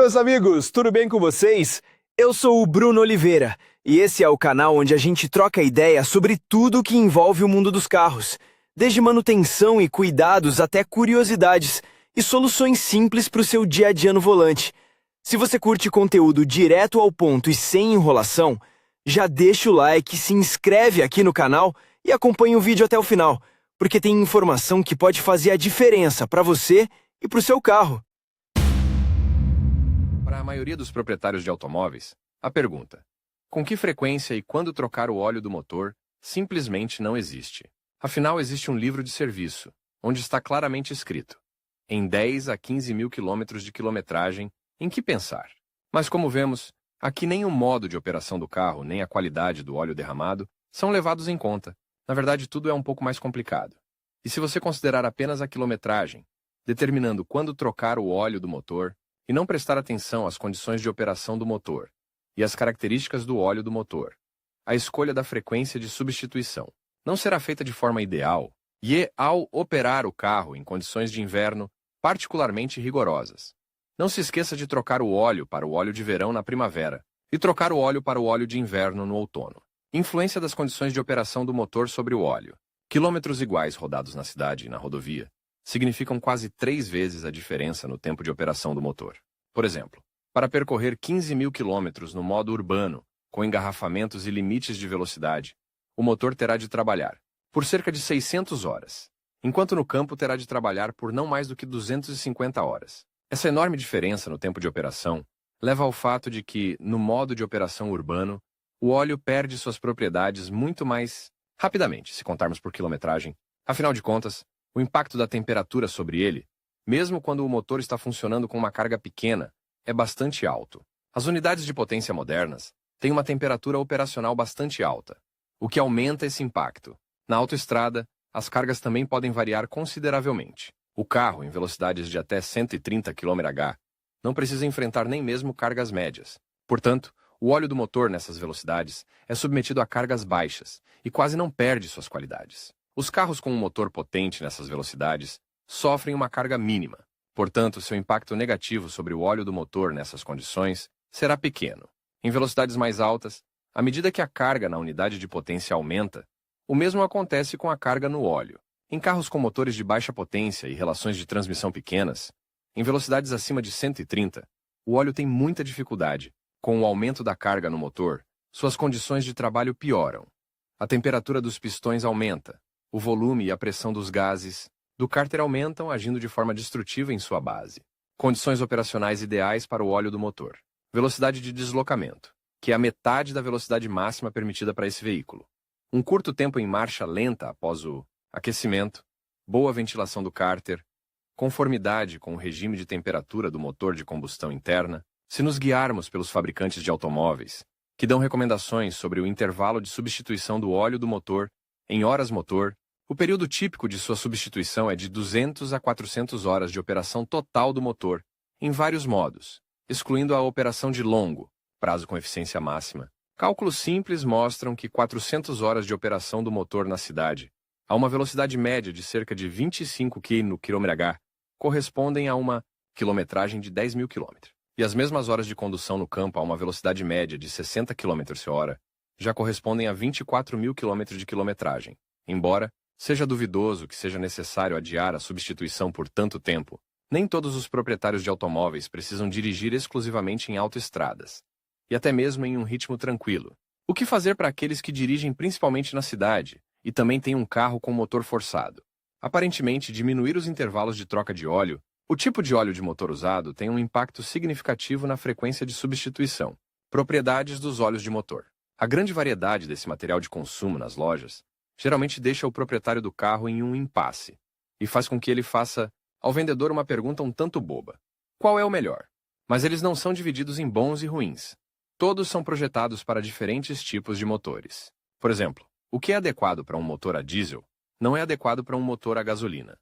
meus amigos, tudo bem com vocês? Eu sou o Bruno Oliveira e esse é o canal onde a gente troca ideia sobre tudo que envolve o mundo dos carros, desde manutenção e cuidados até curiosidades e soluções simples para o seu dia a dia no volante. Se você curte conteúdo direto ao ponto e sem enrolação, já deixa o like, se inscreve aqui no canal e acompanha o vídeo até o final, porque tem informação que pode fazer a diferença para você e para o seu carro. Para a maioria dos proprietários de automóveis, a pergunta, com que frequência e quando trocar o óleo do motor, simplesmente não existe. Afinal, existe um livro de serviço, onde está claramente escrito, em 10 a 15 mil quilômetros de quilometragem, em que pensar. Mas como vemos, aqui nem o modo de operação do carro, nem a qualidade do óleo derramado são levados em conta. Na verdade, tudo é um pouco mais complicado. E se você considerar apenas a quilometragem, determinando quando trocar o óleo do motor, e não prestar atenção às condições de operação do motor e às características do óleo do motor, a escolha da frequência de substituição não será feita de forma ideal e, ao operar o carro em condições de inverno particularmente rigorosas, não se esqueça de trocar o óleo para o óleo de verão na primavera e trocar o óleo para o óleo de inverno no outono. Influência das condições de operação do motor sobre o óleo. Quilômetros iguais rodados na cidade e na rodovia significam quase 3 vezes a diferença no tempo de operação do motor. Por exemplo, para percorrer 15 mil quilômetros no modo urbano, com engarrafamentos e limites de velocidade, o motor terá de trabalhar por cerca de 600 horas, enquanto no campo terá de trabalhar por não mais do que 250 horas. Essa enorme diferença no tempo de operação leva ao fato de que, no modo de operação urbano, o óleo perde suas propriedades muito mais rapidamente, se contarmos por quilometragem. Afinal de contas, o impacto da temperatura sobre ele, mesmo quando o motor está funcionando com uma carga pequena, é bastante alto. As unidades de potência modernas têm uma temperatura operacional bastante alta, o que aumenta esse impacto. Na autoestrada, as cargas também podem variar consideravelmente. O carro, em velocidades de até 130 km/h, não precisa enfrentar nem mesmo cargas médias. Portanto, o óleo do motor nessas velocidades é submetido a cargas baixas e quase não perde suas qualidades. Os carros com um motor potente nessas velocidades sofrem uma carga mínima. Portanto, seu impacto negativo sobre o óleo do motor nessas condições será pequeno. Em velocidades mais altas, à medida que a carga na unidade de potência aumenta, o mesmo acontece com a carga no óleo. Em carros com motores de baixa potência e relações de transmissão pequenas, em velocidades acima de 130, o óleo tem muita dificuldade. Com o aumento da carga no motor, suas condições de trabalho pioram. A temperatura dos pistões aumenta. O volume e a pressão dos gases do cárter aumentam, agindo de forma destrutiva em sua base. Condições operacionais ideais para o óleo do motor. Velocidade de deslocamento, que é a metade da velocidade máxima permitida para esse veículo. Um curto tempo em marcha lenta após o aquecimento, boa ventilação do cárter, conformidade com o regime de temperatura do motor de combustão interna. Se nos guiarmos pelos fabricantes de automóveis, que dão recomendações sobre o intervalo de substituição do óleo do motor em horas motor, o período típico de sua substituição é de 200 a 400 horas de operação total do motor, em vários modos, excluindo a operação de longo, prazo com eficiência máxima. Cálculos simples mostram que 400 horas de operação do motor na cidade, a uma velocidade média de cerca de 25 km/h, correspondem a uma quilometragem de 10 mil km. E as mesmas horas de condução no campo a uma velocidade média de 60 km/h já correspondem a 24 mil km de quilometragem. Embora seja duvidoso que seja necessário adiar a substituição por tanto tempo, nem todos os proprietários de automóveis precisam dirigir exclusivamente em autoestradas, e até mesmo em um ritmo tranquilo. O que fazer para aqueles que dirigem principalmente na cidade e também têm um carro com motor forçado? Aparentemente, diminuir os intervalos de troca de óleo. O tipo de óleo de motor usado tem um impacto significativo na frequência de substituição. Propriedades dos óleos de motor. A grande variedade desse material de consumo nas lojas geralmente deixa o proprietário do carro em um impasse e faz com que ele faça ao vendedor uma pergunta um tanto boba. Qual é o melhor? Mas eles não são divididos em bons e ruins. Todos são projetados para diferentes tipos de motores. Por exemplo, o que é adequado para um motor a diesel não é adequado para um motor a gasolina.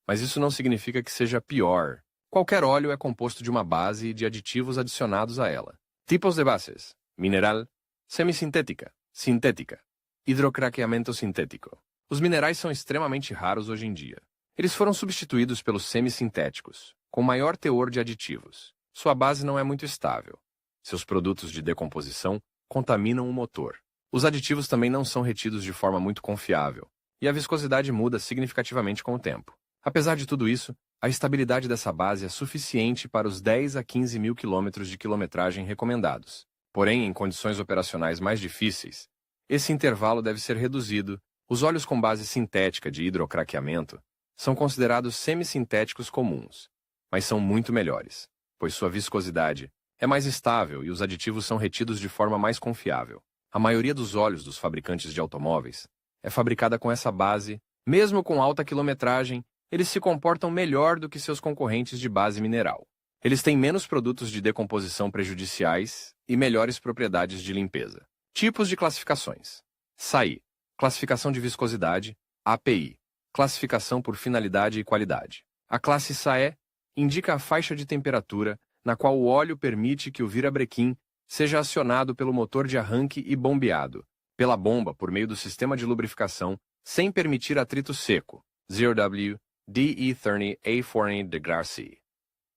Mas isso não significa que seja pior. Qualquer óleo é composto de uma base e de aditivos adicionados a ela. Tipos de bases: mineral, semissintética, sintética, hidrocraqueamento sintético. Os minerais são extremamente raros hoje em dia. Eles foram substituídos pelos semissintéticos, com maior teor de aditivos. Sua base não é muito estável. Seus produtos de decomposição contaminam o motor. Os aditivos também não são retidos de forma muito confiável, e a viscosidade muda significativamente com o tempo. Apesar de tudo isso, a estabilidade dessa base é suficiente para os 10 a 15 mil quilômetros de quilometragem recomendados. Porém, em condições operacionais mais difíceis, esse intervalo deve ser reduzido. Os óleos com base sintética de hidrocraqueamento são considerados semissintéticos comuns, mas são muito melhores, pois sua viscosidade é mais estável e os aditivos são retidos de forma mais confiável. A maioria dos óleos dos fabricantes de automóveis é fabricada com essa base. Mesmo com alta quilometragem, eles se comportam melhor do que seus concorrentes de base mineral. Eles têm menos produtos de decomposição prejudiciais e melhores propriedades de limpeza. Tipos de classificações. SAI. Classificação de viscosidade, API. Classificação por finalidade e qualidade. A classe SAE indica a faixa de temperatura na qual o óleo permite que o virabrequim seja acionado pelo motor de arranque e bombeado pela bomba por meio do sistema de lubrificação sem permitir atrito seco. 0W DE30 A40 degrees C.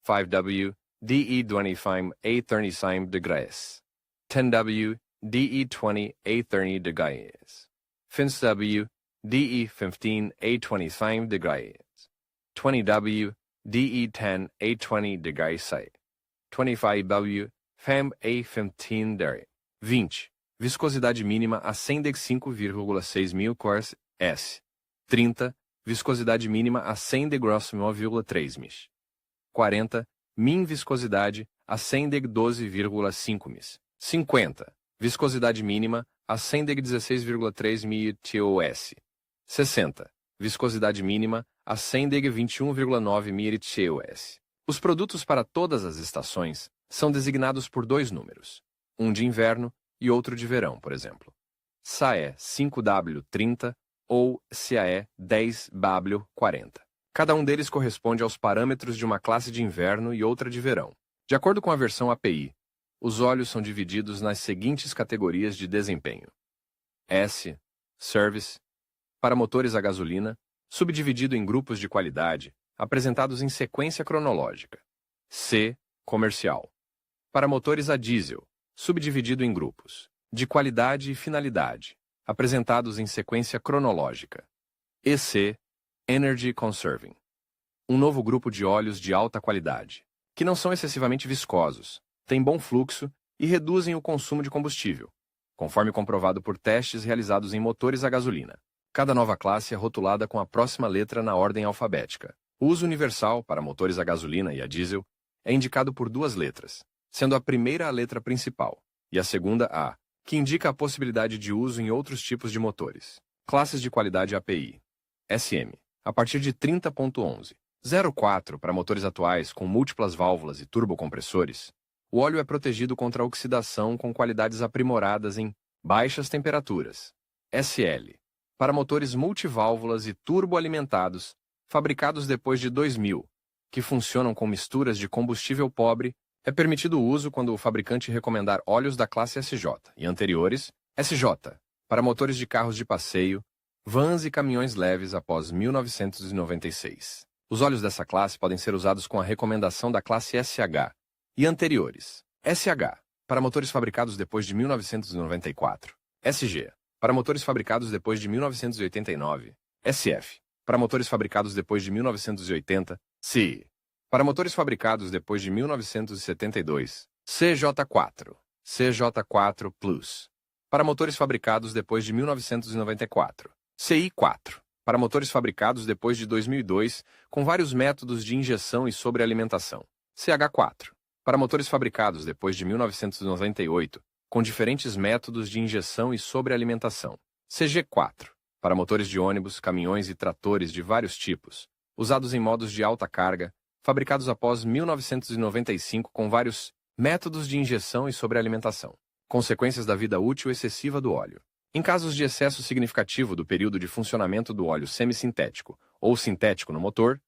5W DE25 A35 degrees. 10W DE20 A30 degrees. 5W DE15 A25 degrees. 20W DE10 A20 degrees C. 25W FAM A15 degrees. 20. Viscosidade mínima a 105,6 mil cores S. 30. Viscosidade mínima a 100 de grosso 9,3 mis. 40. Min viscosidade a 100 de 12,5 mis. 50. Viscosidade mínima a 100 de 16,3 mil TOS. 60. Viscosidade mínima a 100 de 21,9 mil TOS. Os produtos para todas as estações são designados por dois números, um de inverno e outro de verão, por exemplo. SAE 5W30 ou SAE 10W40. Cada um deles corresponde aos parâmetros de uma classe de inverno e outra de verão. De acordo com a versão API, os óleos são divididos nas seguintes categorias de desempenho. S. Service. Para motores a gasolina, subdividido em grupos de qualidade, apresentados em sequência cronológica. C. Comercial. Para motores a diesel, subdividido em grupos de qualidade e finalidade, apresentados em sequência cronológica. EC. Energy Conserving. Um novo grupo de óleos de alta qualidade, que não são excessivamente viscosos, têm bom fluxo e reduzem o consumo de combustível, conforme comprovado por testes realizados em motores a gasolina. Cada nova classe é rotulada com a próxima letra na ordem alfabética. O uso universal para motores a gasolina e a diesel é indicado por duas letras, sendo a primeira a letra principal e a segunda A, que indica a possibilidade de uso em outros tipos de motores. Classes de qualidade API. SM. A partir de 30.11. 04 para motores atuais com múltiplas válvulas e turbocompressores, o óleo é protegido contra a oxidação com qualidades aprimoradas em baixas temperaturas. SL. Para motores multiválvulas e turboalimentados, fabricados depois de 2000, que funcionam com misturas de combustível pobre, é permitido o uso quando o fabricante recomendar óleos da classe SJ e anteriores, SJ, para motores de carros de passeio, vans e caminhões leves após 1996. Os óleos dessa classe podem ser usados com a recomendação da classe SH e anteriores. SH, para motores fabricados depois de 1994. SG, para motores fabricados depois de 1989. SF, para motores fabricados depois de 1980. CE, para motores fabricados depois de 1972. CJ4, CJ4 Plus, para motores fabricados depois de 1994. CI4, para motores fabricados depois de 2002, com vários métodos de injeção e sobrealimentação. CH4, para motores fabricados depois de 1998, com diferentes métodos de injeção e sobrealimentação. CG4, para motores de ônibus, caminhões e tratores de vários tipos, usados em modos de alta carga, fabricados após 1995 com vários métodos de injeção e sobrealimentação. Consequências da vida útil excessiva do óleo. Em casos de excesso significativo do período de funcionamento do óleo semissintético ou sintético no motor,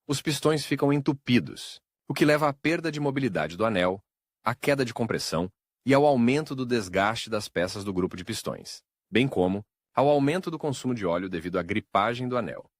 os pistões ficam entupidos, o que leva à perda de mobilidade do anel, à queda de compressão e ao aumento do desgaste das peças do grupo de pistões, bem como ao aumento do consumo de óleo devido à gripagem do anel.